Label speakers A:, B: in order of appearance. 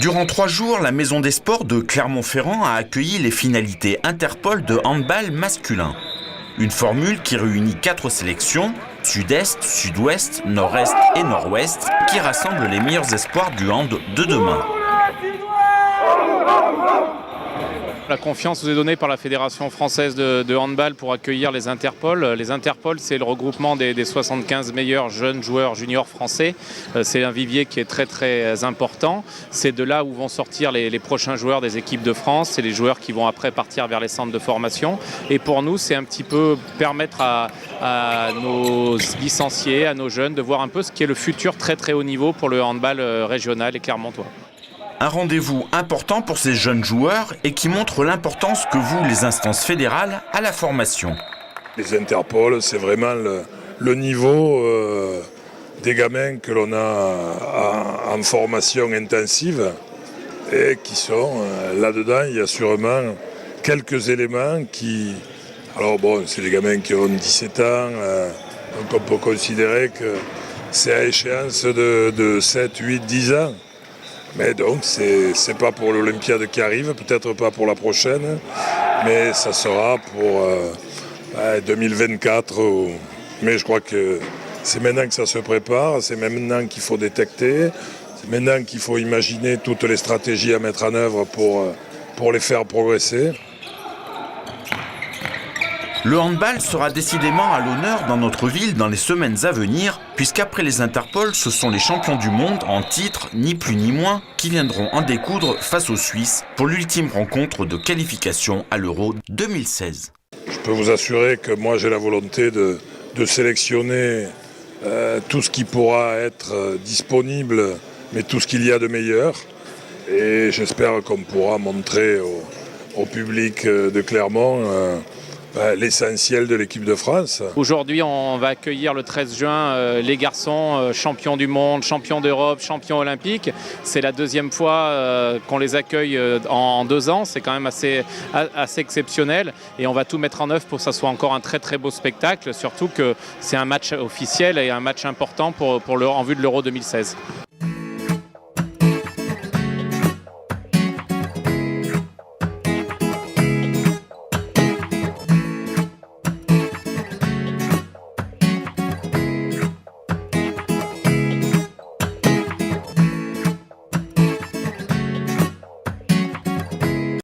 A: Durant 3 jours, la Maison des Sports de Clermont-Ferrand a accueilli les finalités Interpol de handball masculin. Une formule qui réunit 4 sélections, Sud-Est, Sud-Ouest, Nord-Est et Nord-Ouest, qui rassemble les meilleurs espoirs du hand de demain.
B: La confiance nous est donnée par la Fédération française de handball pour accueillir les Interpol. Les Interpol, c'est le regroupement des 75 meilleurs jeunes joueurs juniors français. C'est un vivier qui est très très important. C'est de là où vont sortir les prochains joueurs des équipes de France. C'est les joueurs qui vont après partir vers les centres de formation. Et pour nous, c'est un petit peu permettre à nos licenciés, à nos jeunes, de voir un peu ce qui est le futur très très haut niveau pour le handball régional et clermontois.
A: Un rendez-vous important pour ces jeunes joueurs et qui montre l'importance que vouent les instances fédérales à la formation.
C: Les Interpol, c'est vraiment le niveau des gamins que l'on a en formation intensive et qui sont là-dedans. Il y a sûrement quelques éléments qui... Alors bon, c'est des gamins qui ont 17 ans, donc on peut considérer que c'est à échéance de 7, 8, 10 ans. Mais donc, c'est pas pour l'Olympiade qui arrive, peut-être pas pour la prochaine, mais ça sera pour 2024. Mais je crois que c'est maintenant que ça se prépare, c'est maintenant qu'il faut détecter, c'est maintenant qu'il faut imaginer toutes les stratégies à mettre en œuvre pour les faire progresser.
A: Le handball sera décidément à l'honneur dans notre ville dans les semaines à venir, puisqu'après les Interpol, ce sont les champions du monde en titre, ni plus ni moins, qui viendront en découdre face aux Suisses pour l'ultime rencontre de qualification à l'Euro 2016.
C: Je peux vous assurer que moi j'ai la volonté de sélectionner tout ce qui pourra être disponible, mais tout ce qu'il y a de meilleur. Et j'espère qu'on pourra montrer au public de Clermont l'essentiel de l'équipe de France.
B: Aujourd'hui, on va accueillir le 13 juin les garçons champions du monde, champions d'Europe, champions olympiques. C'est la deuxième fois qu'on les accueille en 2 ans. C'est quand même assez exceptionnel. Et on va tout mettre en œuvre pour que ça soit encore un très très beau spectacle. Surtout que c'est un match officiel et un match important en vue de l'Euro 2016.